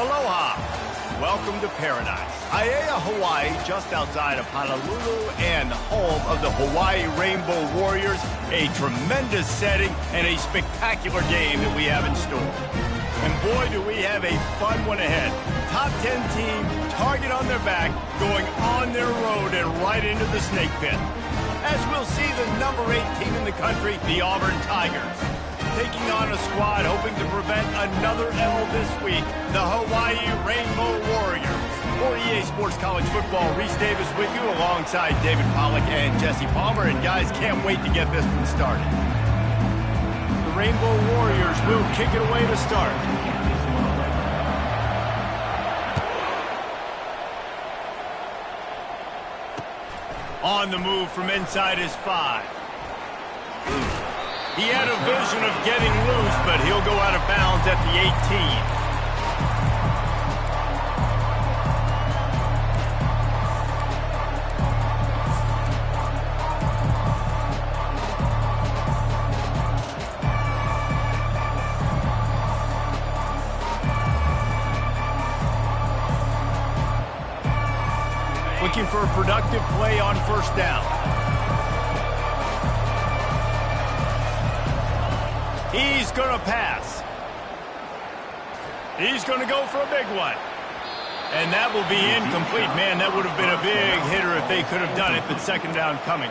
Aloha. Welcome to paradise. Ncaa, Hawaii, just outside of Honolulu and home of the Hawaii Rainbow Warriors. A tremendous setting and a spectacular game that we have in store. And boy, do we have a fun one ahead. Top 10 team, target on their back, going on their road and right into the snake pit. As we'll see the number 8 team in the country, the Auburn Tigers, taking on a squad hoping to prevent another L this week, the Hawaii Rainbow Warriors. For EA Sports College Football, Reese Davis with you alongside David Pollack and Jesse Palmer. And guys, can't wait to get this one started. The Rainbow Warriors will kick it away to start. On the move from inside his 5. He had a vision of getting loose, but he'll go out of bounds at the 18. Looking for a productive play on first down. He's going to pass. He's going to go for a big one. And that will be incomplete. Man, that would have been a big hitter if they could have done it, but second down coming.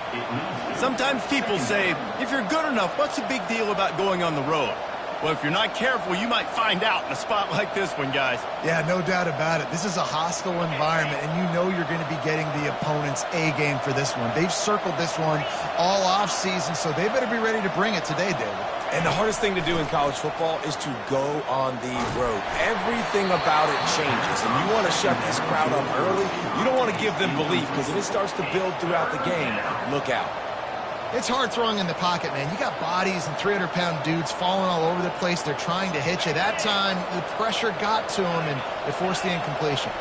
Sometimes people say, if you're good enough, what's the big deal about going on the road? Well, if you're not careful, you might find out in a spot like this one, guys. Yeah, no doubt about it. This is a hostile environment, and you know you're going to be getting the opponent's A game for this one. They've circled this one all offseason, so they better be ready to bring it today, David. And the hardest thing to do in college football is to go on the road. Everything about it changes, and you want to shut this crowd up early. You don't want to give them belief, because if it starts to build throughout the game, look out. It's hard throwing in the pocket, man. You got bodies and 300-pound dudes falling all over the place. They're trying to hit you. That time, the pressure got to them, and it forced the incompletion.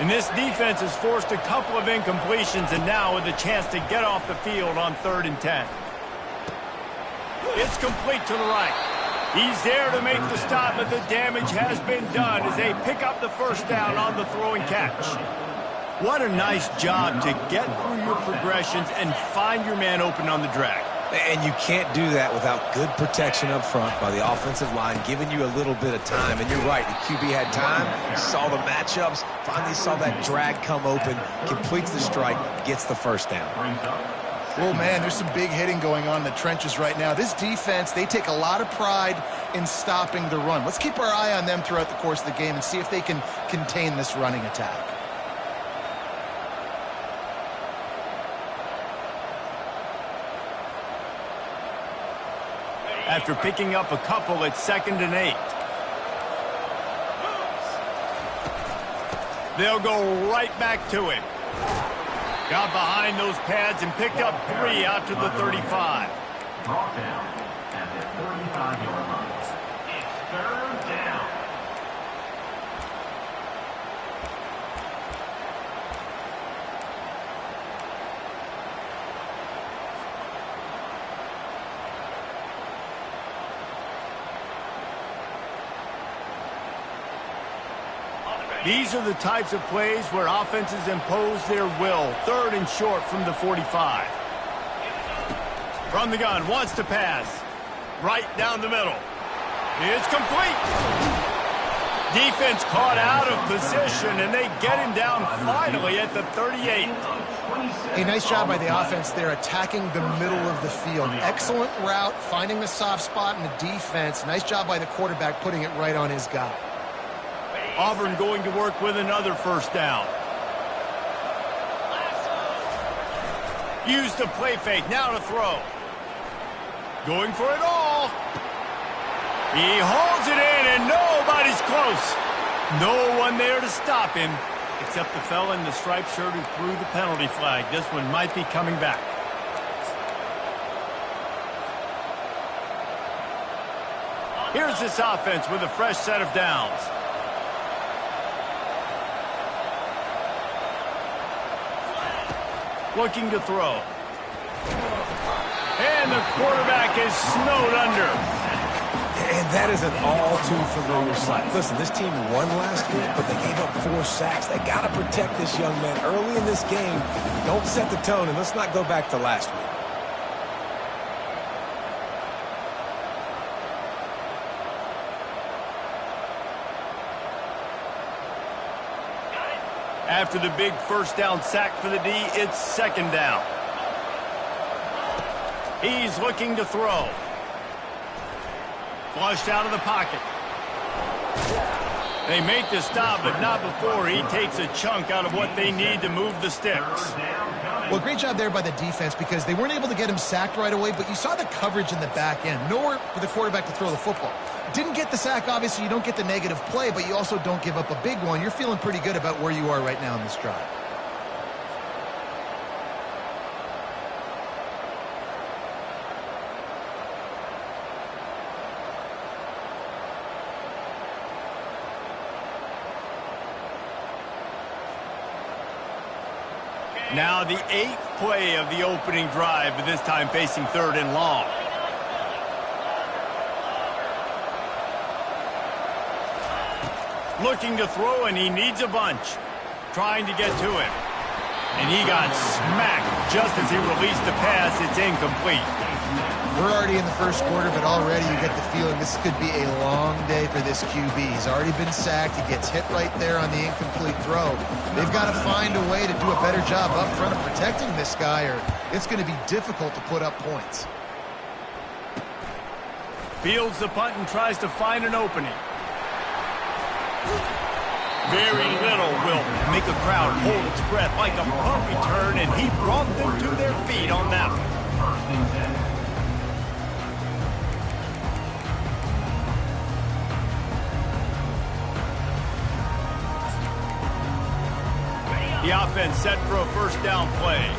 And this defense has forced a couple of incompletions, and now with a chance to get off the field on 3rd and 10. It's complete to the right. He's there to make the stop, but the damage has been done as they pick up the first down on the throw and catch. What a nice job to get through your progressions and find your man open on the drag. And you can't do that without good protection up front by the offensive line, giving you a little bit of time. And you're right, the QB had time, saw the matchups, finally saw that drag come open, completes the strike, gets the first down. Well, man, there's some big hitting going on in the trenches right now. This defense, they take a lot of pride in stopping the run. Let's keep our eye on them throughout the course of the game and see if they can contain this running attack. After picking up a couple, it's 2nd and 8. They'll go right back to him. Got behind those pads and picked up 3 out to the 35. Brought down at the 35-yard line. It's 3rd down. These are the types of plays where offenses impose their will. 3rd and short from the 45. From the gun, wants to pass. Right down the middle. It's complete. Defense caught out of position, and they get him down finally at the 38. A nice job by the offense there, attacking the middle of the field. Excellent route, finding the soft spot in the defense. Nice job by the quarterback putting it right on his guy. Auburn going to work with another first down. Use the play fake, now to throw. Going for it all. He hauls it in, and nobody's close. No one there to stop him, except the fella in the striped shirt who threw the penalty flag. This one might be coming back. Here's this offense with a fresh set of downs. Looking to throw. And the quarterback is snowed under. And that is an all-too-familiar sight. Listen, this team won last week, but they gave up 4 sacks. They got to protect this young man early in this game. Don't set the tone, and let's not go back to last week. After the big first down sack for the D, it's second down. He's looking to throw. Flushed out of the pocket. They make the stop, but not before he takes a chunk out of what they need to move the sticks. Well, great job there by the defense because they weren't able to get him sacked right away, but you saw the coverage in the back end. Nowhere for the quarterback to throw the football. Didn't get the sack, obviously. You don't get the negative play, but you also don't give up a big one. You're feeling pretty good about where you are right now in this drive. Now the 8th play of the opening drive, but this time facing 3rd and long. Looking to throw, and he needs a bunch. Trying to get to him. And he got smacked just as he released the pass. It's incomplete. We're already in the first quarter, but already you get the feeling this could be a long day for this QB. He's already been sacked. He gets hit right there on the incomplete throw. They've got to find a way to do a better job up front of protecting this guy, or it's going to be difficult to put up points. Fields the punt and tries to find an opening. Very little will make a crowd hold its breath like a punt return, and he brought them to their feet on that one. The offense set for a first down play.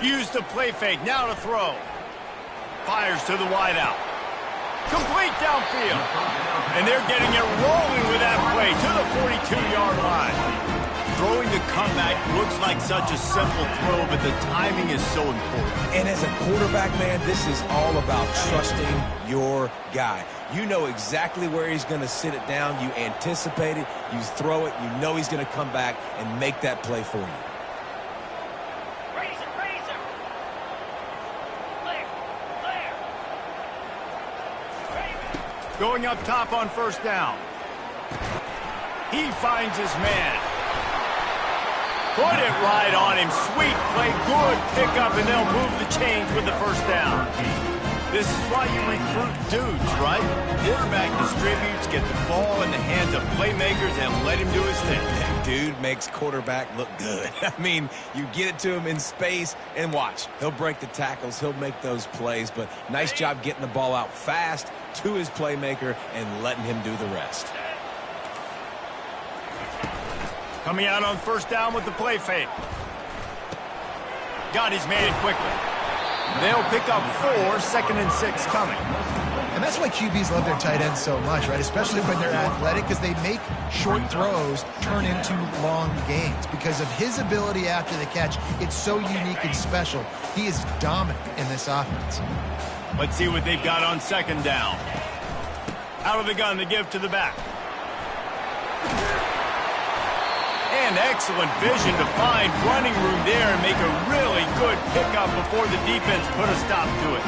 Used the play fake, now to throw. Fires to the wideout. Complete downfield. And they're getting it rolling with that play to the 42-yard line. Throwing the comeback looks like such a simple throw, but the timing is so important. And as a quarterback, man, this is all about trusting your guy. You know exactly where he's going to sit it down. You anticipate it. You throw it. You know he's going to come back and make that play for you. Going up top on first down. He finds his man. Put it right on him. Sweet play. Good pickup, and they'll move the chains with the first down. This is why you recruit dudes, right? Quarterback distributes, get the ball in the hands of playmakers, and let him do his thing. That dude makes quarterback look good. I mean, you get it to him in space, and watch. He'll break the tackles. He'll make those plays, but nice job getting the ball out fast to his playmaker and letting him do the rest. Coming out on first down with the play fake. Got his man quickly. They'll pick up 4, 2nd and 6 coming. And that's why QBs love their tight ends so much, right? Especially when they're athletic, because they make short throws turn into long gains. Because of his ability after the catch, it's so unique and special. He is dominant in this offense. Let's see what they've got on second down. Out of the gun to give to the back. And excellent vision to find running room there and make a really good pickup before the defense put a stop to it.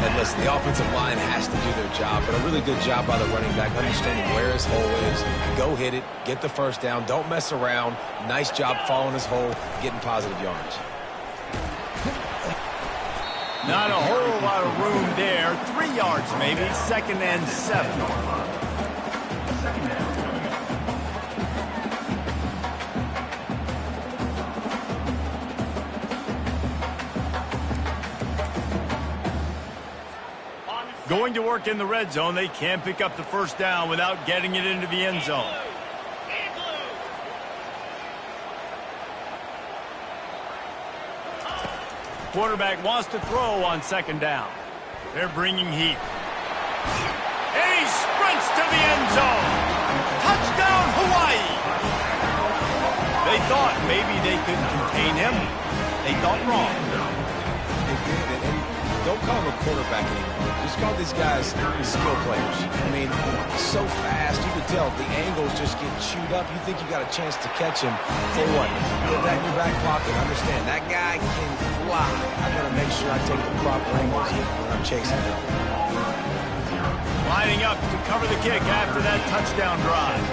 And listen, the offensive line has to do their job, but a really good job by the running back, understanding where his hole is. Go hit it, get the first down, don't mess around. Nice job following his hole, getting positive yards. Not a whole lot of room there. 3 yards maybe, 2nd and 7. Going to work in the red zone. They can't pick up the first down without getting it into the end zone. Quarterback wants to throw on second down. They're bringing heat. And he sprints to the end zone. Touchdown, Hawaii! They thought maybe they could contain him. They thought wrong. They did, and don't call him a quarterback anymore. Just call these guys skill players. I mean, so fast, you can tell the angles just get chewed up. You think you got a chance to catch him. Tell you what, put that in your back pocket. Understand, that guy can fly. I got to make sure I take the proper angles when I'm chasing him. Lining up to cover the kick after that touchdown drive.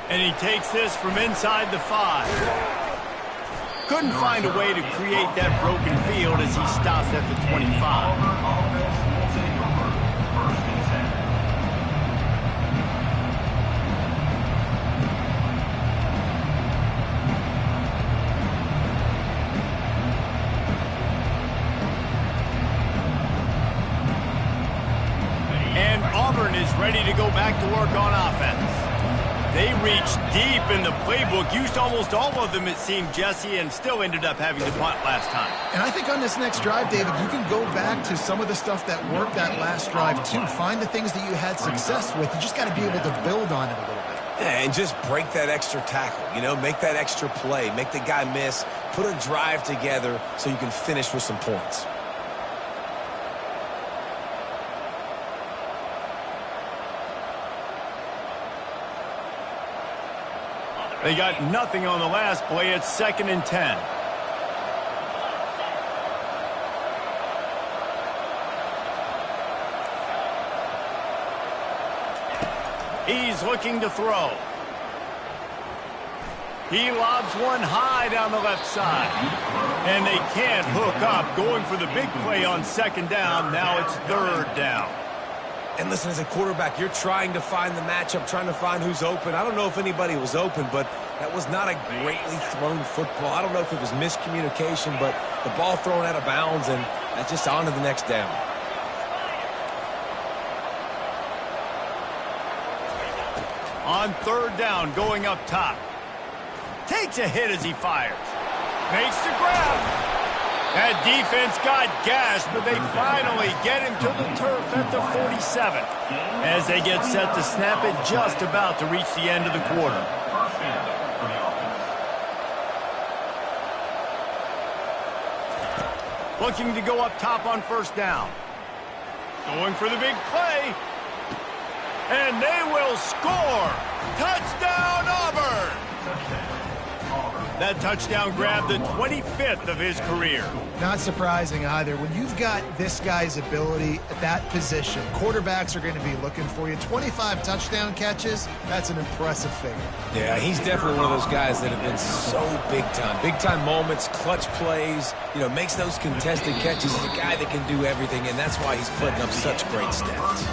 And he takes this from inside the 5. Couldn't find a way to create that broken field as he stopped at the 25. And Auburn is ready to go back to work on offense. They reached deep in the playbook, used almost all of them, it seemed, Jesse, and still ended up having to punt last time. And I think on this next drive, David, you can go back to some of the stuff that worked that last drive, too. Find the things that you had success with. You just got to be able to build on it a little bit. Yeah, and just break that extra tackle, you know, make that extra play, make the guy miss, put a drive together so you can finish with some points. They got nothing on the last play. It's 2nd and 10. He's looking to throw. He lobs one high down the left side. And they can't hook up. Going for the big play on 2nd down. Now it's 3rd down. And listen, as a quarterback, you're trying to find the matchup, trying to find who's open. I don't know if anybody was open, but that was not a greatly thrown football. I don't know if it was miscommunication, but the ball thrown out of bounds, and that's just on to the next down. On 3rd down, going up top. Takes a hit as he fires. Makes the grab. That defense got gashed, but they finally get him to the turf at the 47. As they get set to snap it, just about to reach the end of the quarter. Looking to go up top on 1st down. Going for the big play. And they will score. Touchdown, Auburn! That touchdown grabbed the 25th of his career. Not surprising either. When you've got this guy's ability at that position, quarterbacks are going to be looking for you. 25 touchdown catches, that's an impressive figure. Yeah, he's definitely one of those guys that have been so big time. Big time moments, clutch plays, you know, makes those contested catches. He's a guy that can do everything, and that's why he's putting up such great stats.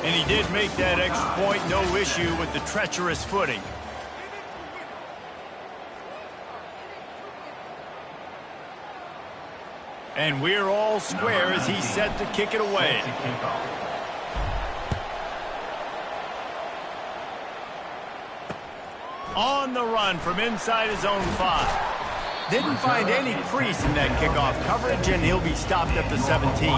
And he did make that extra point, no issue with the treacherous footing. And we're all square as he's set to kick it away. On the run from inside his own 5. Didn't find any crease in that kickoff coverage, and he'll be stopped at the 17.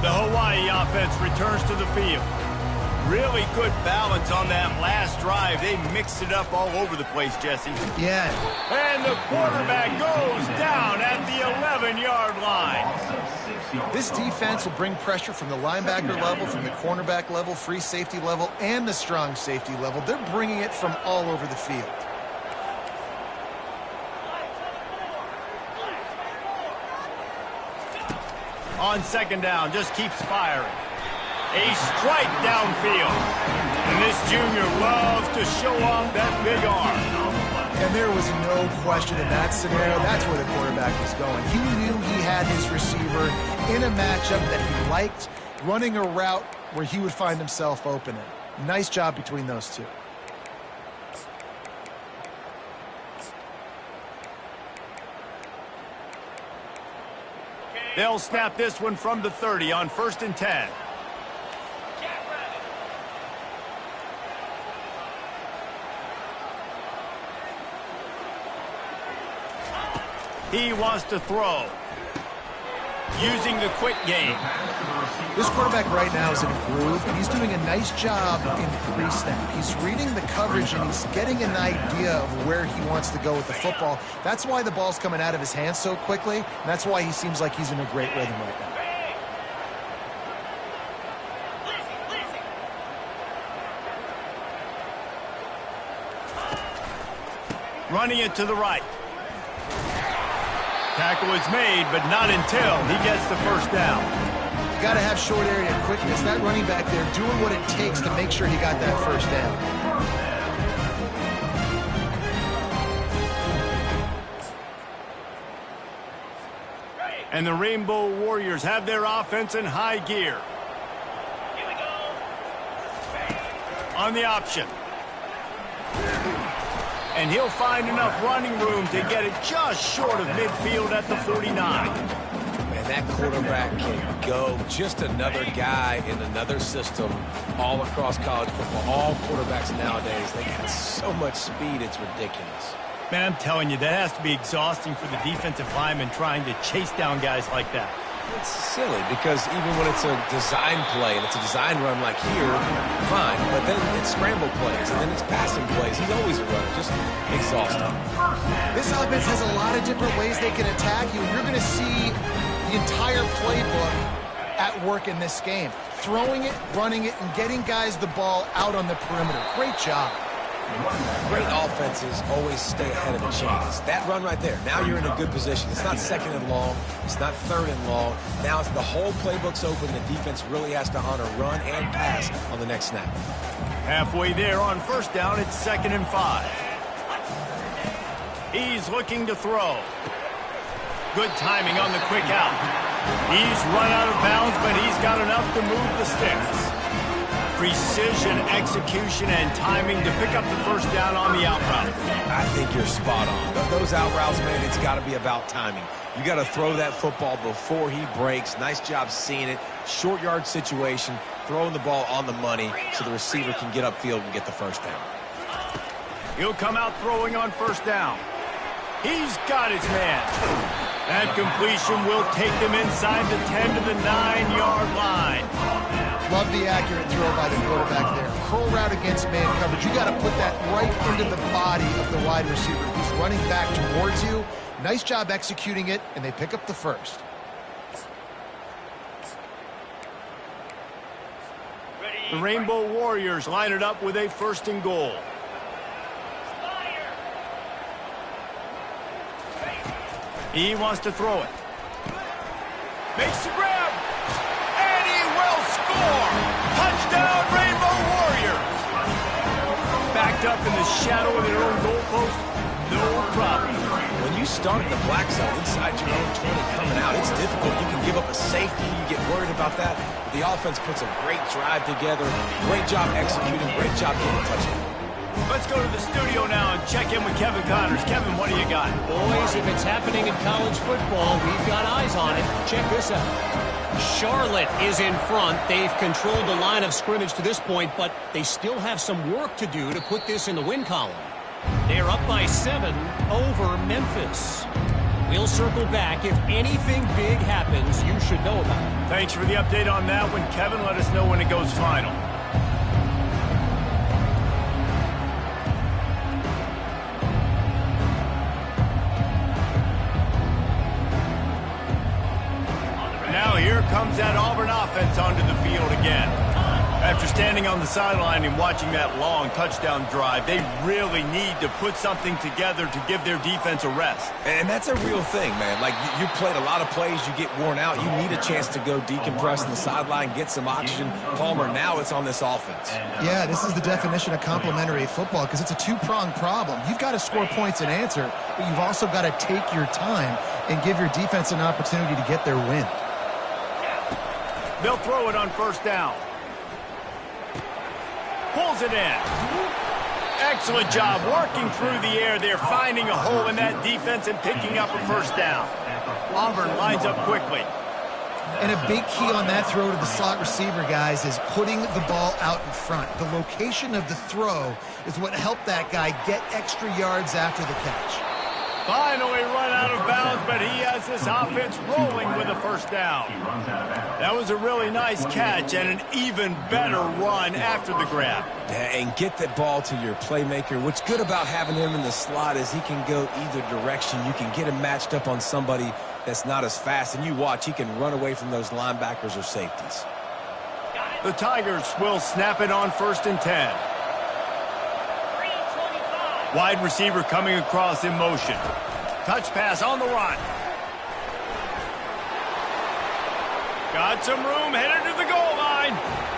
The Hawaii offense returns to the field. Really good balance on that last drive. They mixed it up all over the place, Jesse. Yeah. And the quarterback goes down at the 11-yard line. This defense will bring pressure from the linebacker level, from the cornerback level, free safety level, and the strong safety level. They're bringing it from all over the field. On 2nd down, just keeps firing. A strike downfield. And this junior loves to show off that big arm. And there was no question in that scenario. That's where the quarterback was going. He knew he had his receiver in a matchup that he liked, running a route where he would find himself open. Nice job between those two. They'll snap this one from the 30 on 1st and 10. He wants to throw. Using the quick game. This quarterback right now is in a groove, and he's doing a nice job in pre-snap. He's reading the coverage, and he's getting an idea of where he wants to go with the football. That's why the ball's coming out of his hands so quickly, and that's why he seems like he's in a great rhythm right now. Running it to the right. Tackle is made, but not until he gets the first down. You got to have short area quickness. That running back there doing what it takes to make sure he got that first down. And the Rainbow Warriors have their offense in high gear. On the option. And he'll find enough running room to get it just short of midfield at the 49. Man, that quarterback can go. Just another guy in another system all across college football. All quarterbacks nowadays, they got so much speed, it's ridiculous. Man, I'm telling you, that has to be exhausting for the defensive lineman trying to chase down guys like that. It's silly because even when it's a design play and it's a design run like here, fine. But then it's scramble plays and then it's passing plays. He's always a runner. Just exhausting. This offense has a lot of different ways they can attack you. You're going to see the entire playbook at work in this game. Throwing it, running it, and getting guys the ball out on the perimeter. Great job. Great offenses always stay ahead of the chains. That run right there, now you're in a good position. It's not second and long. It's not third and long. Now it's the whole playbook's open. The defense really has to honor run and pass on the next snap. Halfway there on first down, it's 2nd and 5. He's looking to throw. Good timing on the quick out. He's run out of bounds, but he's got enough to move the sticks. Precision, execution, and timing to pick up the first down on the out route. I think you're spot on. Those out routes, man, it's got to be about timing. You got to throw that football before he breaks. Nice job seeing it. Short yard situation, throwing the ball on the money so the receiver can get upfield and get the first down. He'll come out throwing on first down. He's got his man. That completion will take them inside the 10 to the 9-yard line. Love the accurate throw by the quarterback there. Curl route against man coverage. You got to put that right into the body of the wide receiver who's running back towards you. Nice job executing it, and they pick up the first. The Rainbow Warriors line it up with a 1st and goal. He wants to throw it. Makes the grab. And he will score. Touchdown, Rainbow Warriors. Backed up in the shadow of their own goalpost. No problem. When you start the black zone inside your own 20 coming out, it's difficult. You can give up a safety. You get worried about that. The offense puts a great drive together. Great job executing. Great job getting a touchdown. Let's go to the studio now and check in with Kevin Connors. Kevin, what do you got? Boys, if it's happening in college football, we've got eyes on it. Check this out. Charlotte is in front. They've controlled the line of scrimmage to this point, but they still have some work to do to put this in the win column. They're up by 7 over Memphis. We'll circle back. If anything big happens, you should know about it. Thanks for the update on that one, Kevin. Let us know when it goes final. Now here comes that Auburn offense onto the field again. After standing on the sideline and watching that long touchdown drive, they really need to put something together to give their defense a rest. And that's a real thing, man. Like, you played a lot of plays, you get worn out. You need a chance to go decompress on the sideline, get some oxygen. Palmer, now it's on this offense. Yeah, this is the definition of complementary football because it's a two-pronged problem. You've got to score points and answer, but you've also got to take your time and give your defense an opportunity to get their win. They'll throw it on first down. Pulls it in. Excellent job working through the air there, finding a hole in that defense and picking up a first down. Auburn lines up quickly. And a big key on that throw to the slot receiver, guys, is putting the ball out in front. The location of the throw is what helped that guy get extra yards after the catch. Finally run out of bounds, but he has this offense rolling with a first down. That was a really nice catch and an even better run after the grab. Yeah, and get that ball to your playmaker. What's good about having him in the slot is he can go either direction. You can get him matched up on somebody that's not as fast, and you watch, he can run away from those linebackers or safeties. The Tigers will snap it on 1st and 10. Wide receiver coming across in motion. Touch pass on the run. Got some room, headed to the goal line.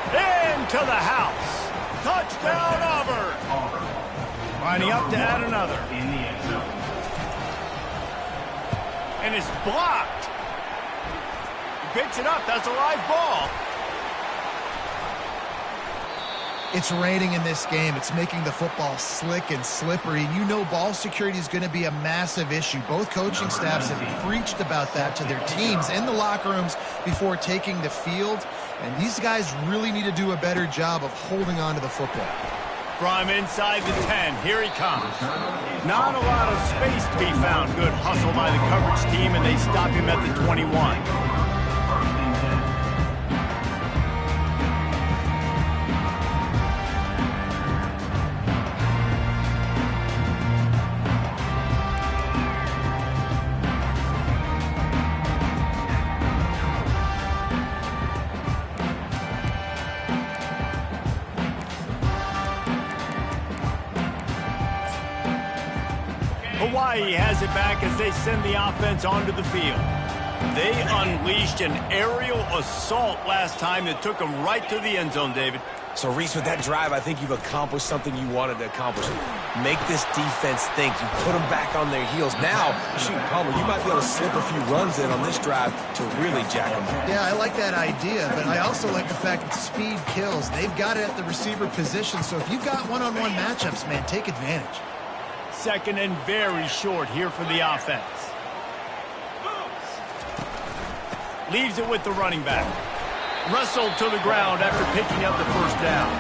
Into the house. Touchdown, Auburn. Lining up to add another. In the end zone. And it's blocked. He picks it up. That's a live ball. It's raining in this game. It's making the football slick and slippery. You know ball security is going to be a massive issue. Both coaching staffs have preached about that to their teams in the locker rooms before taking the field. And these guys really need to do a better job of holding on to the football. From inside the 10, here he comes. Not a lot of space to be found. Good hustle by the coverage team, and they stop him at the 21. Hawaii has it back as they send the offense onto the field. They unleashed an aerial assault last time that took them right to the end zone, David. So, Reese, with that drive, I think you've accomplished something you wanted to accomplish. Make this defense think. You put them back on their heels. Now, shoot, Palmer, you might be able to slip a few runs in on this drive to really jack them up. Yeah, I like that idea, but I also like the fact that speed kills. They've got it at the receiver position, so if you've got one-on-one matchups, man, take advantage. 2nd and very short here for the offense. Leaves it with the running back. Wrestled to the ground after picking up the first down.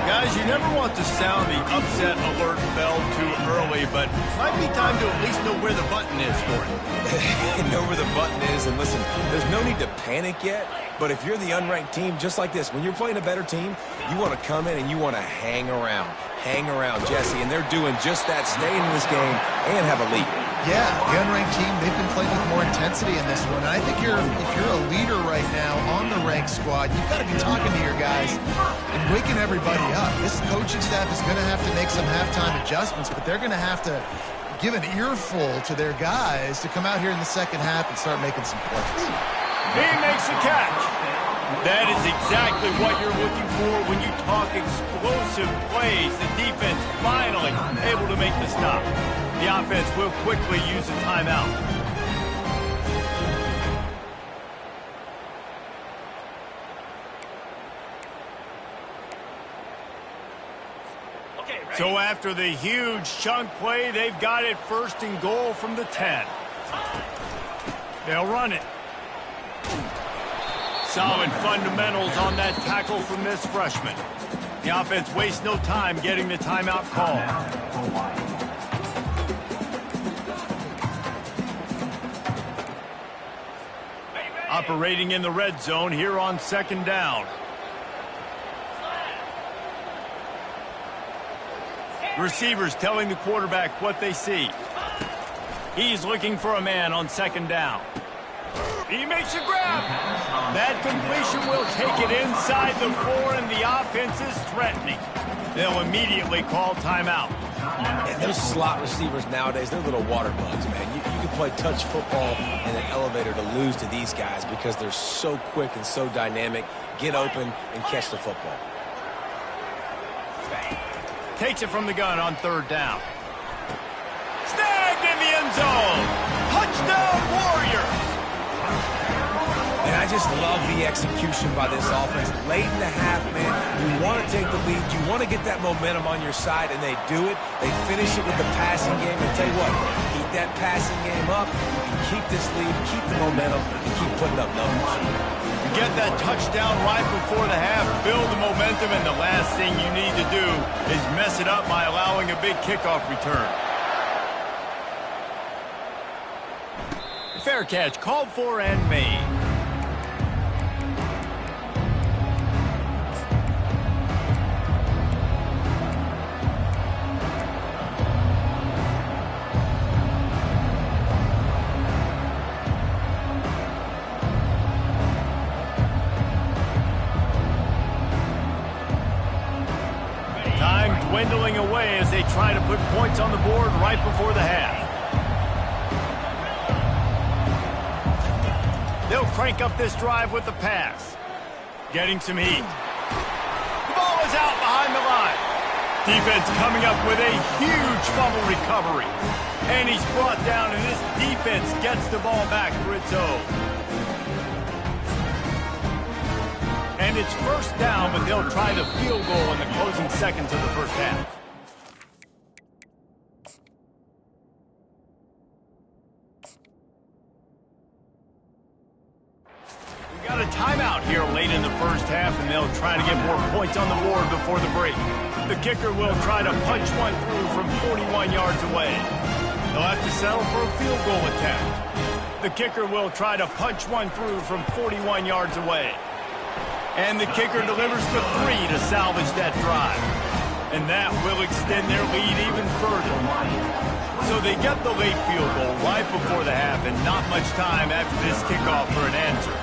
Guys, you never want to sound the upset alert bell too early, but it might be time to at least know where the button is for it. Know where the button is, and listen, there's no need to panic yet, but if you're the unranked team, just like this, when you're playing a better team, you want to come in and you want to hang around. Hang around, Jesse, and they're doing just that, staying in this game and have a lead. Yeah, the unranked team, they've been playing with more intensity in this one. And I think if you're a leader right now on the ranked squad, you've got to be talking to your guys and waking everybody up. This coaching staff is going to have to make some halftime adjustments, but they're going to have to give an earful to their guys to come out here in the second half and start making some plays. He makes the catch. That is exactly what you're looking for when you talk explosive plays. The defense finally able to make the stop. The offense will quickly use a timeout. So after the huge chunk play, they've got it 1st and goal from the 10. They'll run it. Solid fundamentals on that tackle from this freshman. The offense wastes no time getting the timeout call. Operating in the red zone here on 2nd down. Receivers telling the quarterback what they see. He's looking for a man on 2nd down. He makes a grab. That completion will take it inside the 4, and the offense is threatening. They'll immediately call timeout. And those slot receivers nowadays, they're little water bugs, man. You can play touch football in an elevator to lose to these guys because they're so quick and so dynamic. Get open and catch the football. Takes it from the gun on 3rd down. Snagged in the end zone. Touchdown, Warriors. And I just love the execution by this offense. Late in the half, man, you want to take the lead. You want to get that momentum on your side, and they do it. They finish it with the passing game. And tell you what, keep that passing game up. You can keep this lead, keep the momentum, and keep putting up numbers. Get that touchdown right before the half, build the momentum, and the last thing you need to do is mess it up by allowing a big kickoff return. fair catch called for and made. Dwindling away as they try to put points on the board right before the half. They'll crank up this drive with the pass. Getting some heat. The ball is out behind the line. Defense coming up with a huge fumble recovery. And he's brought down, and this defense gets the ball back for its own. And it's first down, but they'll try the field goal in the closing seconds of the first half. We got a timeout here late in the first half, and they'll try to get more points on the board before the break. The kicker will try to punch one through from 41 yards away. They'll have to settle for a field goal attempt. The kicker will try to punch one through from 41 yards away. And the kicker delivers the 3 to salvage that drive. And that will extend their lead even further. So they get the late field goal right before the half, and not much time after this kickoff for an answer.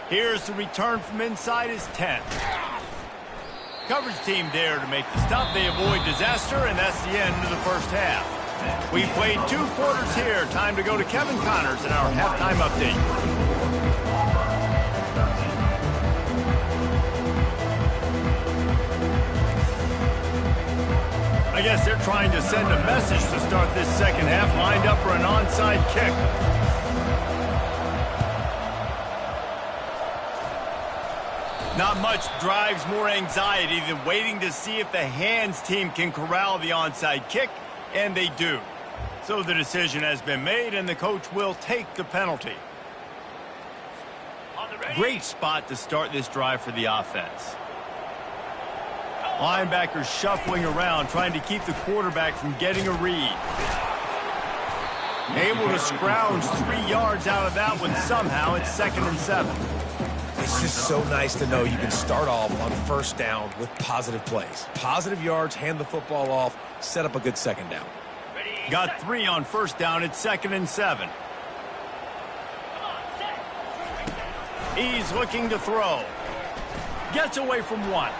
Here's the return from inside his 10. Coverage team there to make the stop. They avoid disaster, and that's the end of the first half. We played 2 quarters here. Time to go to Kevin Connors in our halftime update. I guess they're trying to send a message to start this second half. Lined up for an onside kick. Not much drives more anxiety than waiting to see if the hands team can corral the onside kick. And they do. So the decision has been made, and the coach will take the penalty. Great spot to start this drive for the offense. Linebackers shuffling around, trying to keep the quarterback from getting a read. Able to scrounge 3 yards out of that one somehow. It's 2nd and 7. It's just so nice to know you can start off on first down with positive plays. Positive yards, hand the football off, set up a good second down. Got 3 on first down. It's 2nd and 7. He's looking to throw. Gets away from 1.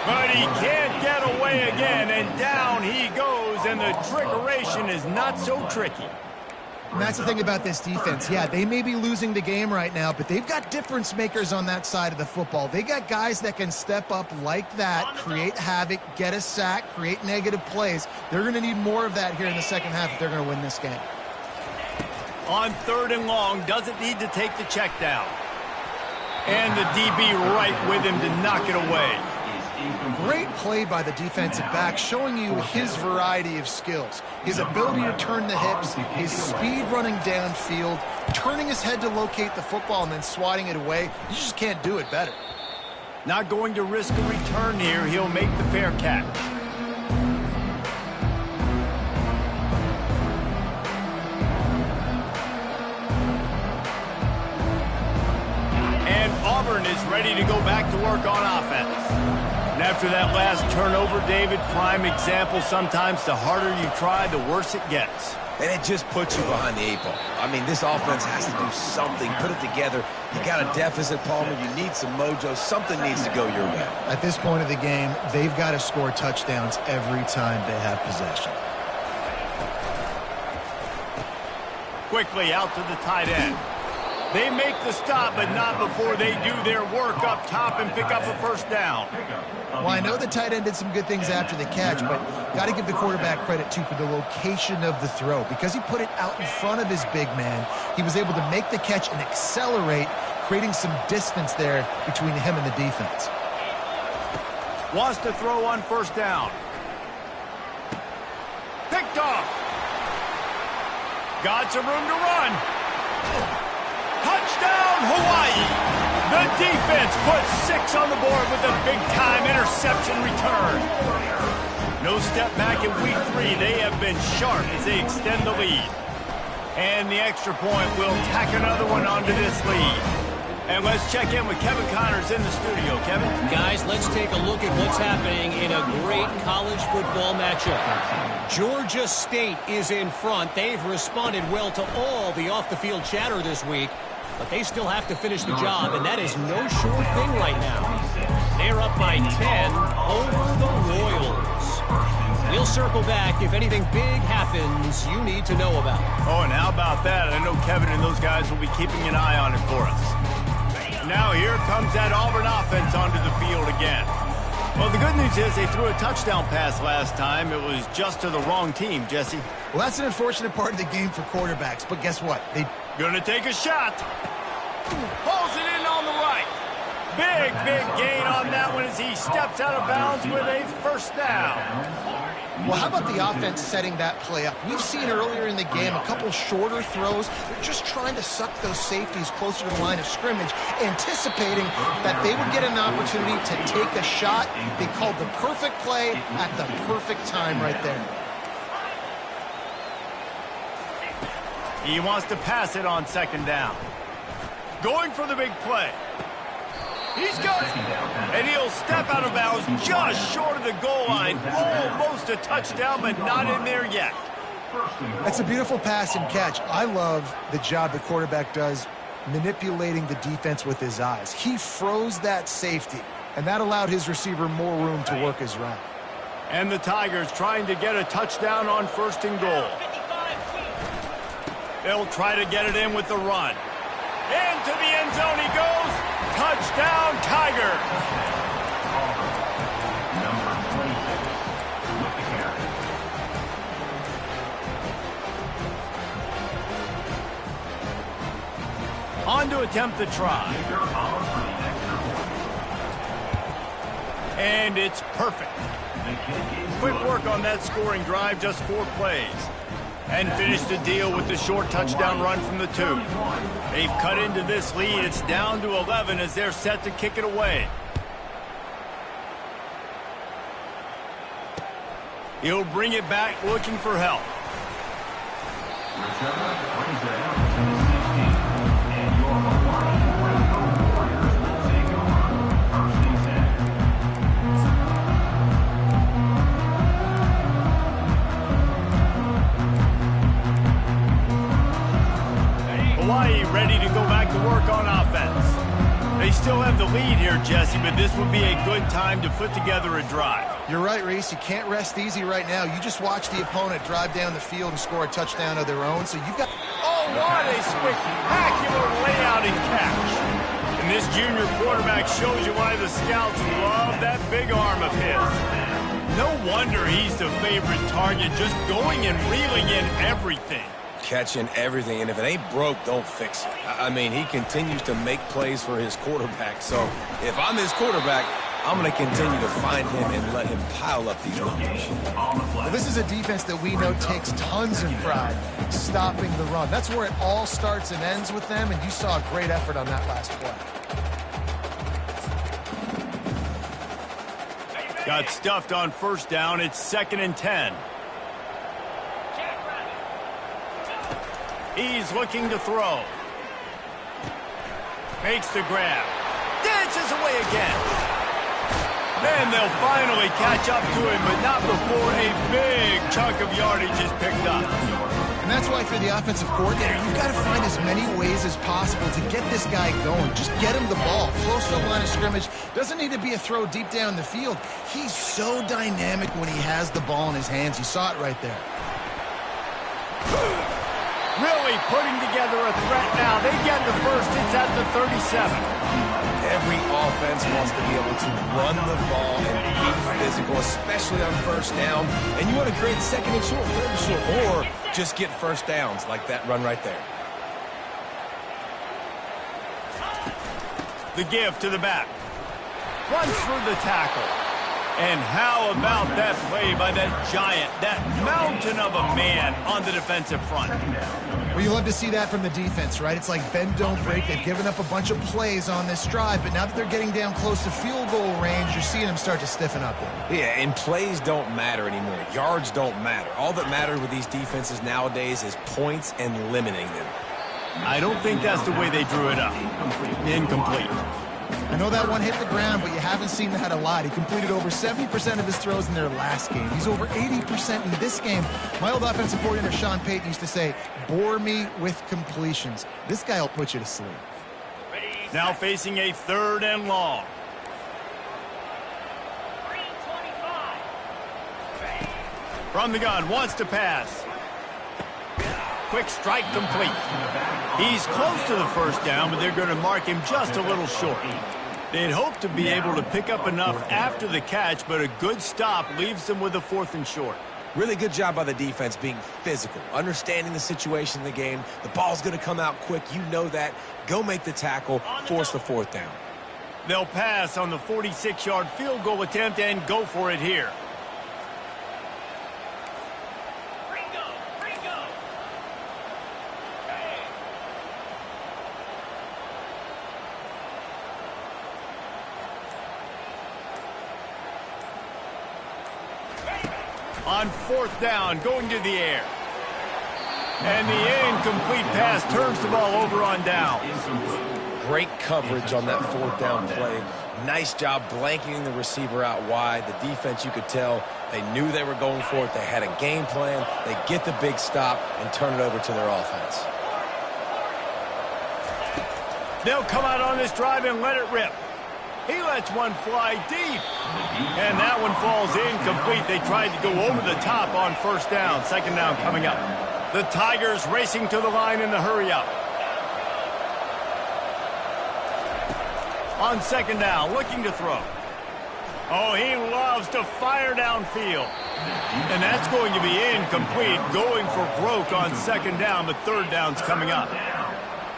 But he can't get away again, and down he goes, and the trickeration is not so tricky. And that's the thing about this defense. Yeah, they may be losing the game right now, but they've got difference makers on that side of the football. They got guys that can step up like that, create havoc, get a sack, create negative plays. They're going to need more of that here in the second half if they're going to win this game. On 3rd and long, doesn't need to take the check down. And the DB right with him to knock it away. Great play by the defensive back, showing you his variety of skills. His ability to turn the hips, his speed running downfield, turning his head to locate the football and then swatting it away. You just can't do it better. Not going to risk a return here. He'll make the fair catch. And Auburn is ready to go back to work on offense. And after that last turnover, David, prime example, sometimes the harder you try, the worse it gets. And it just puts you behind the 8 ball. I mean, this offense has to do something, put it together. You got a deficit, Palmer. You need some mojo. Something needs to go your way. At this point of the game, they've got to score touchdowns every time they have possession. Quickly out to the tight end. They make the stop, but not before they do their work up top and pick up a first down. Well, I know the tight end did some good things after the catch, but got to give the quarterback credit, too, for the location of the throw. Because he put it out in front of his big man, he was able to make the catch and accelerate, creating some distance there between him and the defense. Wants to throw on first down. Picked off. Got some room to run. Touchdown, Hawaii. The defense puts 6 on the board with a big-time interception return. No step back in week 3. They have been sharp as they extend the lead. And the extra point will tack another one onto this lead. And let's check in with Kevin Connors in the studio. Kevin? Guys, let's take a look at what's happening in a great college football matchup. Georgia State is in front. They've responded well to all the off-the-field chatter this week, but they still have to finish the job, and that is no sure thing right now. They're up by 10 over the Royals. We'll circle back if anything big happens you need to know about. Oh, and how about that? I know Kevin and those guys will be keeping an eye on it for us. Now here comes that Auburn offense onto the field again. Well, the good news is they threw a touchdown pass last time. It was just to the wrong team, Jesse. Well, that's an unfortunate part of the game for quarterbacks, but guess what? Gonna take a shot. Pulls it in on the right. Big gain on that one as he steps out of bounds with a first down. Well, how about the offense setting that play up? We've seen earlier in the game a couple shorter throws. They're just trying to suck those safeties closer to the line of scrimmage, anticipating that they would get an opportunity to take a shot. They called the perfect play at the perfect time right there. He wants to pass it on second down. Going for the big play. He's got it. And he'll step out of bounds just short of the goal line. Almost a touchdown, but not in there yet. That's a beautiful pass and catch. I love the job the quarterback does manipulating the defense with his eyes. He froze that safety, and that allowed his receiver more room to work his route. And the Tigers trying to get a touchdown on first and goal. They'll try to get it in with the run. Into the end zone he goes. Touchdown, Tigers. Number 26 with the carry. On to attempt the try. And it's perfect. Quick work on that scoring drive, just 4 plays. And finish the deal with the short touchdown run from the 2. They've cut into this lead. It's down to 11 as they're set to kick it away. He'll bring it back looking for help. Hawaii ready to go back to work on offense. They still have the lead here, Jesse, but this would be a good time to put together a drive. You're right, Reese. You can't rest easy right now. You just watch the opponent drive down the field and score a touchdown of their own, so you've got... Oh, what a spectacular layout and catch. And this junior quarterback shows you why the scouts love that big arm of his. No wonder he's the favorite target, just going and reeling in everything. Catching everything, and if it ain't broke, don't fix it. I mean, he continues to make plays for his quarterback, so if I'm his quarterback, I'm going to continue to find him and let him pile up these numbers. Well, this is a defense that we know takes tons of pride stopping the run. That's where it all starts and ends with them, and you saw a great effort on that last play. Got stuffed on first down. It's 2nd and 10. He's looking to throw. Makes the grab. Dances away again. Then they'll finally catch up to him, but not before a big chunk of yardage is picked up. And that's why for the offensive coordinator, you've got to find as many ways as possible to get this guy going. Just get him the ball. Close to the line of scrimmage. Doesn't need to be a throw deep down the field. He's so dynamic when he has the ball in his hands. You saw it right there. Really putting together a threat now. They get the first. It's at the 37. Every offense wants to be able to run the ball and be physical, especially on first down. And you want to create 2nd and short, 3rd and short, or just get first downs like that run right there. The give to the back. Runs through the tackle. And how about that play by that giant, that mountain of a man on the defensive front? Well, you love to see that from the defense, right? It's like bend, don't break. They've given up a bunch of plays on this drive, but now that they're getting down close to field goal range, you're seeing them start to stiffen up there. Yeah, and plays don't matter anymore. Yards don't matter. All that matters with these defenses nowadays is points and limiting them. I don't think that's the way they drew it up. Incomplete. I know that one hit the ground, but you haven't seen that a lot. He completed over 70% of his throws in their last game. He's over 80% in this game. My old offensive coordinator, Sean Payton, used to say, bore me with completions. This guy will put you to sleep. Now facing a 3rd and long. From the gun, wants to pass. Quick strike complete. He's close to the 1st down, but they're going to mark him just a little short. They'd hope to be able to pick up enough after the catch, but a good stop leaves them with a 4th and short. Really good job by the defense being physical, understanding the situation in the game. The ball's going to come out quick. You know that. Go make the tackle, force the 4th down. They'll pass on the 46-yard field goal attempt and go for it here. On 4th down, going to the air. And the incomplete pass turns the ball over on down. Great coverage on that 4th down play. Nice job blanketing the receiver out wide. The defense, you could tell, they knew they were going for it. They had a game plan. They get the big stop and turn it over to their offense. They'll come out on this drive and let it rip. He lets one fly deep. And that one falls incomplete. They tried to go over the top on 1st down. 2nd down coming up. The Tigers racing to the line in the hurry-up. On 2nd down, looking to throw. Oh, he loves to fire downfield. And that's going to be incomplete. Going for broke on 2nd down, but 3rd down's coming up.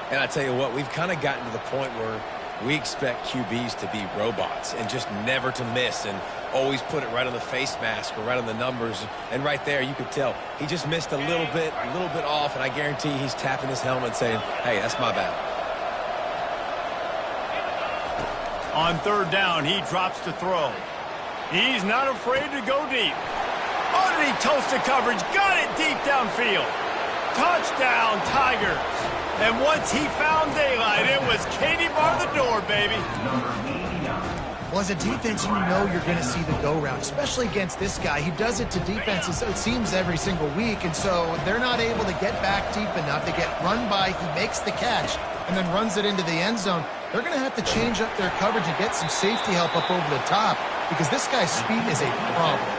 And I tell you what, we've kind of gotten to the point where we expect QBs to be robots and just never to miss and always put it right on the face mask or right on the numbers. And right there, you could tell he just missed a little bit off, and I guarantee he's tapping his helmet saying, hey, that's my bad. On 3rd down, he drops to throw. He's not afraid to go deep. Oh, did he toast the coverage? Got it deep downfield. Touchdown, Tigers. And once he found daylight, it was Katie bar the door, baby. Well, as a defense, you know you're going to see the go route, especially against this guy. He does it to defenses, it seems, every single week, and so they're not able to get back deep enough. They get run by, he makes the catch, and then runs it into the end zone. They're going to have to change up their coverage and get some safety help up over the top because this guy's speed is a problem.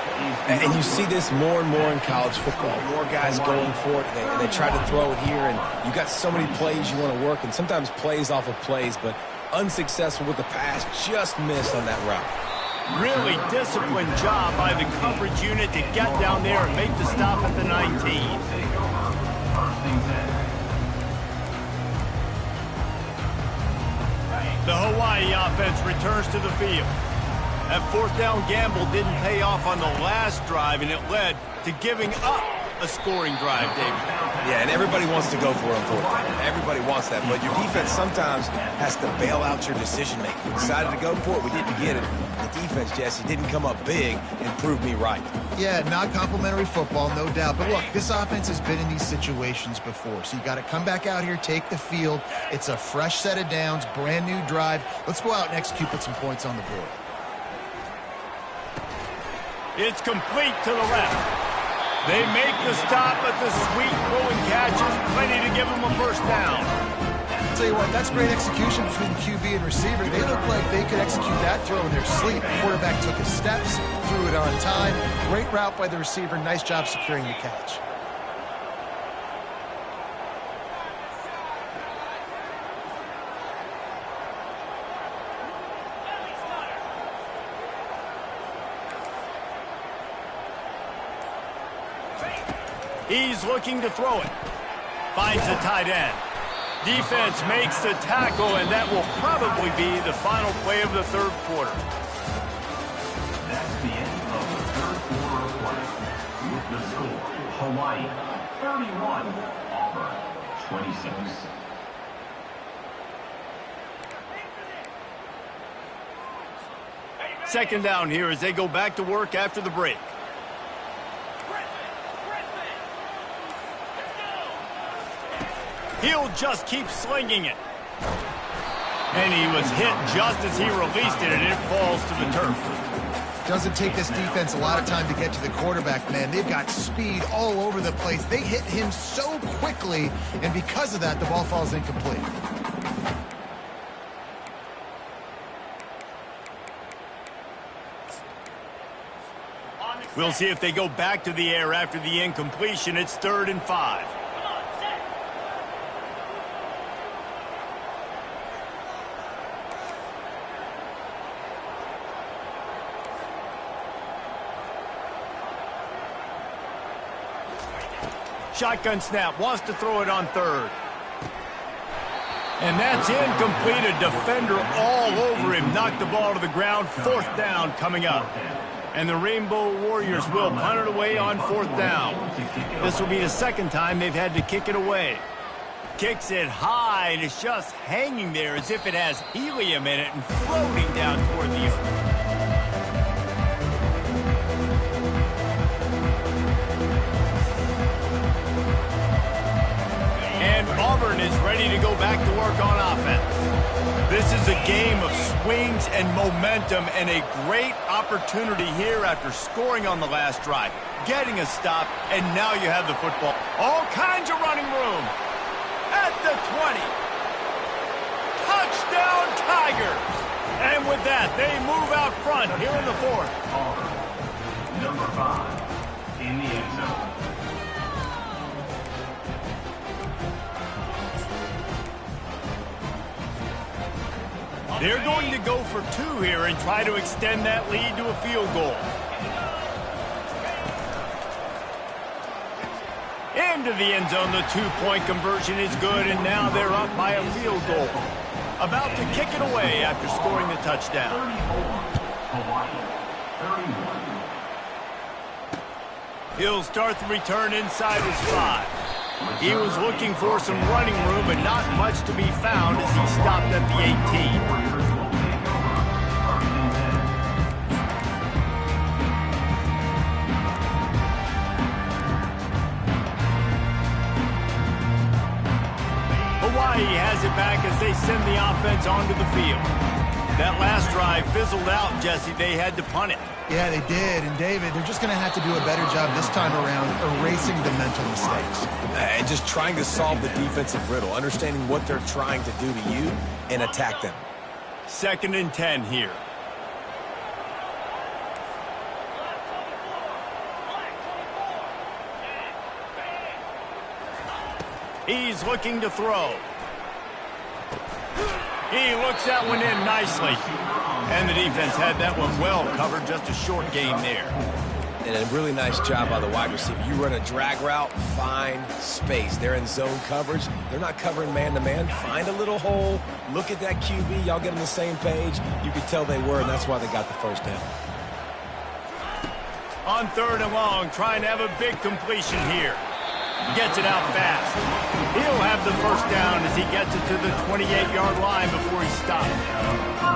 And you see this more and more in college football. More guys going for it. They try to throw it here, and you got so many plays you want to work, and sometimes plays off of plays, but unsuccessful with the pass, just missed on that route. Really disciplined job by the coverage unit to get down there and make the stop at the 19. The Hawaii offense returns to the field. That 4th down gamble didn't pay off on the last drive, and it led to giving up a scoring drive, David. Yeah, and everybody wants to go for it on 4th down. Everybody wants that, but your defense sometimes has to bail out your decision-making. We decided to go for it. We didn't get it. The defense, Jesse, didn't come up big and prove me right. Yeah, not complimentary football, no doubt. But look, this offense has been in these situations before, so you got to come back out here, take the field. It's a fresh set of downs, brand new drive. Let's go out and execute, put some points on the board. It's complete to the left. They make the stop, but the sweet rolling catch is plenty to give them a 1st down. I'll tell you what, that's great execution between QB and receiver. They look like they could execute that throw in their sleep. The quarterback took his steps, threw it on time. Great route by the receiver. Nice job securing the catch. He's looking to throw it. Finds the tight end. Defense makes the tackle, and that will probably be the final play of the 3rd quarter. That's the The score, Hawaii 31, Auburn 26. Second down here as they go back to work after the break. He'll just keep slinging it. And he was hit just as he released it, and it falls to the turf. Doesn't take this defense a lot of time to get to the quarterback, man. They've got speed all over the place. They hit him so quickly, and because of that, the ball falls incomplete. We'll see if they go back to the air after the incompletion. It's 3rd and 5. Shotgun snap, wants to throw it on 3rd. And that's incomplete. A defender all over him. Knocked the ball to the ground. 4th down coming up. And the Rainbow Warriors will punt it away on 4th down. This will be the 2nd time they've had to kick it away. Kicks it high, and it's just hanging there as if it has helium in it and floating down toward the earth. And Auburn is ready to go back to work on offense. This is a game of swings and momentum and a great opportunity here after scoring on the last drive, getting a stop, and now you have the football. All kinds of running room. At the 20. Touchdown Tigers. And with that, they move out front here in the 4th. Auburn, number 5, in the end zone. They're going to go for 2 here and try to extend that lead to a field goal. Into the end zone, the 2-point conversion is good, and now they're up by a field goal. About to kick it away after scoring the touchdown. 34, Hawaii 31. He'll start the return inside his 5. He was looking for some running room, but not much to be found as he stopped at the 18. Hawaii has it back as they send the offense onto the field. That last drive fizzled out, Jesse. They had to punt it. Yeah, they did. And, David, they're just going to have to do a better job this time around erasing the mental mistakes. And just trying to solve the defensive riddle, understanding what they're trying to do to you and attack them. 2nd and 10 here. He's looking to throw. He looks that one in nicely. And the defense had that one well covered. Just a short game there. And a really nice job by the wide receiver. You run a drag route, find space. They're in zone coverage. They're not covering man-to-man. Find a little hole. Look at that QB. Y'all get on the same page. You could tell they were, and that's why they got the 1st down. On 3rd and long, trying to have a big completion here. Gets it out fast. He'll have the 1st down as he gets it to the 28-yard line before he stopped.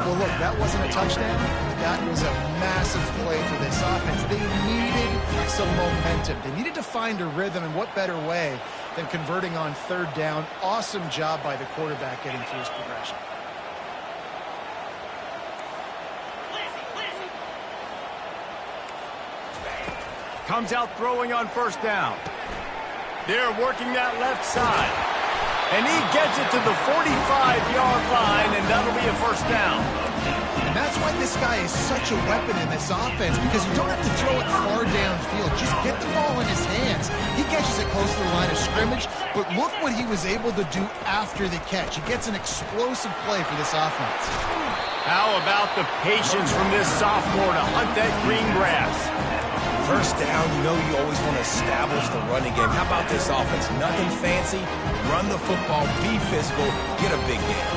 Well, look, that wasn't a touchdown. That was a massive play for this offense. They needed some momentum. They needed to find a rhythm, and what better way than converting on 3rd down. Awesome job by the quarterback getting through his progression. Comes out throwing on 1st down. They're working that left side. And he gets it to the 45-yard line, and that'll be a 1st down. And that's why this guy is such a weapon in this offense, because you don't have to throw it far downfield. Just get the ball in his hands. He catches it close to the line of scrimmage, but look what he was able to do after the catch. He gets an explosive play for this offense. How about the patience from this sophomore to hunt that green grass? 1st down, you know you always want to establish the running game. How about this offense? Nothing fancy. Run the football, be physical, get a big game.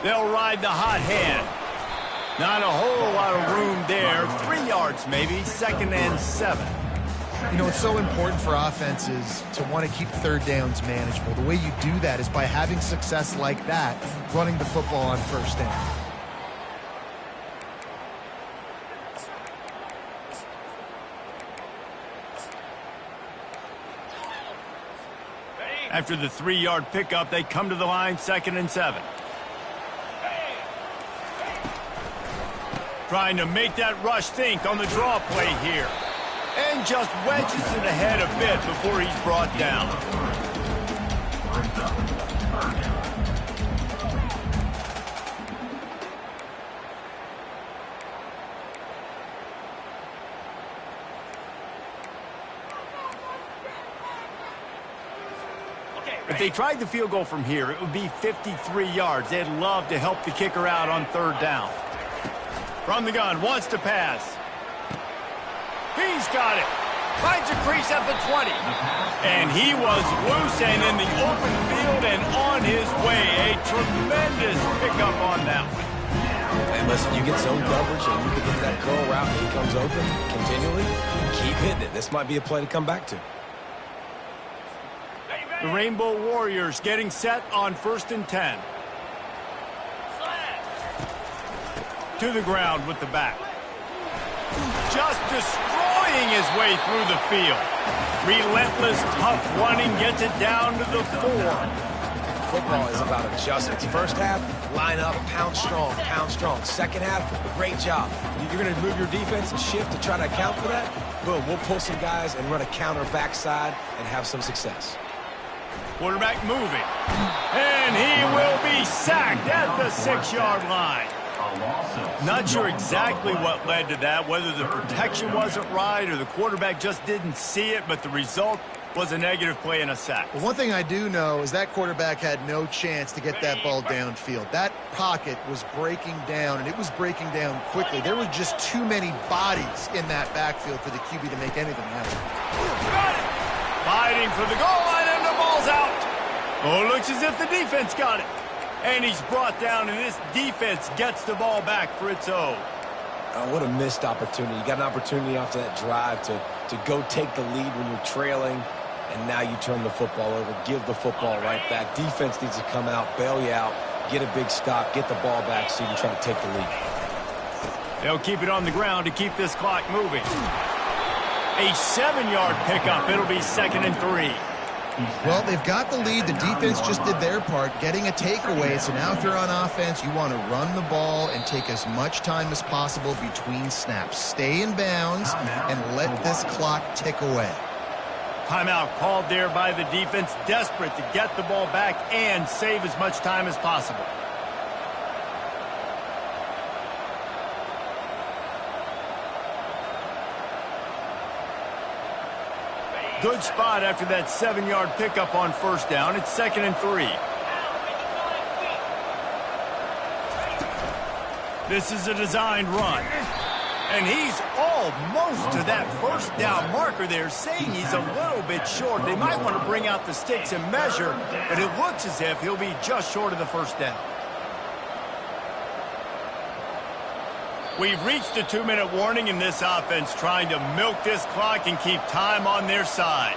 They'll ride the hot hand. Not a whole lot of room there. 3 yards maybe, 2nd and 7. You know, it's so important for offenses to want to keep third downs manageable. The way you do that is by having success like that, running the football on first down. After the 3-yard pickup, they come to the line, 2nd and 7. Trying to make that rush think on the draw play here. And just wedges it ahead a bit before he's brought down. If they tried the field goal from here, it would be 53 yards. They'd love to help the kicker out on 3rd down. From the gun, wants to pass. He's got it. Finds a crease at the 20. And he was loose and in the open field and on his way. A tremendous pickup on that one. And listen, you get zone coverage and you can hit that curl route and he comes open continually. Keep hitting it. This might be a play to come back to. The Rainbow Warriors getting set on 1st and 10. To the ground with the back. Just destroying his way through the field. Relentless, tough running gets it down to the 4. Football is about adjustments. First half, line up, pound strong, pound strong. Second half, great job. You're going to move your defense and shift to try to account for that. Boom, we'll pull some guys and run a counter backside and have some success. Quarterback moving. And he will be sacked at the 6-yard line. Not sure exactly what led to that, whether the protection wasn't right or the quarterback just didn't see it, but the result was a negative play and a sack. Well, one thing I do know is that quarterback had no chance to get that ball downfield. That pocket was breaking down, and it was breaking down quickly. There were just too many bodies in that backfield for the QB to make anything happen. Fighting for the goal line, and the ball's out. Oh, looks as if the defense got it. And he's brought down, and this defense gets the ball back for its own. Oh, what a missed opportunity. You got an opportunity after that drive to go take the lead when you're trailing, and now you turn the football over, give the football right back. Defense needs to come out, bail you out, get a big stop, get the ball back so you can try to take the lead. They'll keep it on the ground to keep this clock moving. A 7-yard pickup. It'll be 2nd and 3. Well, they've got the lead. The defense just did their part, getting a takeaway. So now if you're on offense, you want to run the ball and take as much time as possible between snaps. Stay in bounds and let this clock tick away. Timeout called there by the defense, desperate to get the ball back and save as much time as possible. Good spot after that 7-yard pickup on 1st down. It's 2nd and 3. This is a designed run. And he's almost to that 1st down marker there, saying he's a little bit short. They might want to bring out the sticks and measure, but it looks as if he'll be just short of the 1st down. We've reached a 2-minute warning in this offense, trying to milk this clock and keep time on their side.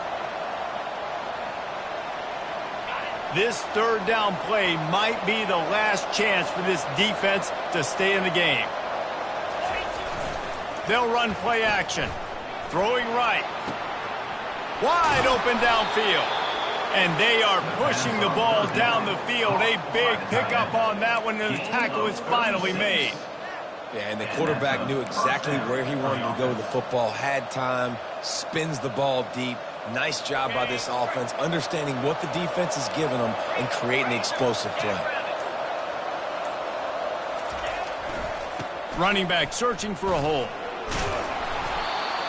This 3rd down play might be the last chance for this defense to stay in the game. They'll run play action. Throwing right. Wide open downfield. And they are pushing the ball down the field. A big pickup on that one, and the tackle is finally made. Yeah, and the quarterback knew exactly where he wanted to go with the football, had time, spins the ball deep. Nice job by this offense, understanding what the defense is giving them and creating the explosive play. Running back searching for a hole.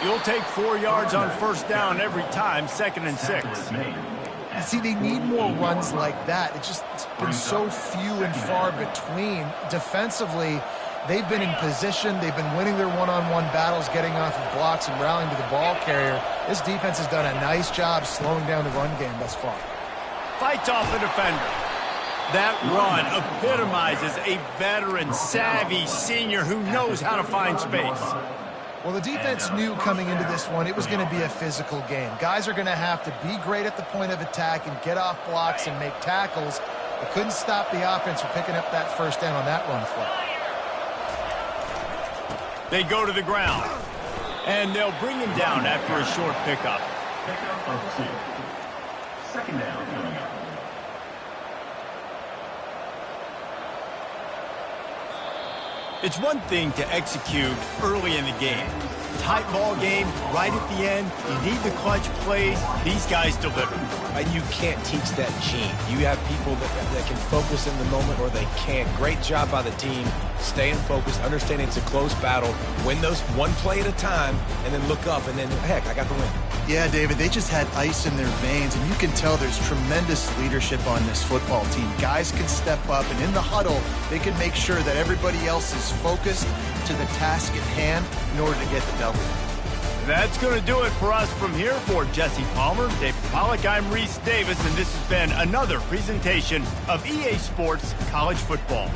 You'll take 4 yards on 1st down every time, 2nd and 6. See, they need more runs like that. It's been so few and far between. Defensively, they've been in position. They've been winning their one-on-one battles, getting off of blocks and rallying to the ball carrier. This defense has done a nice job slowing down the run game thus far. Fights off the defender. That run epitomizes a veteran, savvy senior who knows how to find space. Well, the defense knew coming into this one it was going to be a physical game. Guys are going to have to be great at the point of attack and get off blocks and make tackles. They couldn't stop the offense from picking up that first down on that run play. They go to the ground, and they'll bring him down after a short pickup. Pickup of 2. Second down coming up. It's one thing to execute early in the game. Tight ball game, right at the end. You need the clutch plays. These guys deliver. And you can't teach that gene. You have people that can focus in the moment or they can't. Great job by the team, staying focused, understanding it's a close battle, win those one play at a time, and then look up, and then, heck, I got the win. Yeah, David, they just had ice in their veins, and you can tell there's tremendous leadership on this football team. Guys can step up, and in the huddle, they can make sure that everybody else is focused to the task at hand in order to get the W. That's going to do it for us from here. For Jesse Palmer, David Pollack, I'm Reese Davis, and this has been another presentation of EA Sports College Football.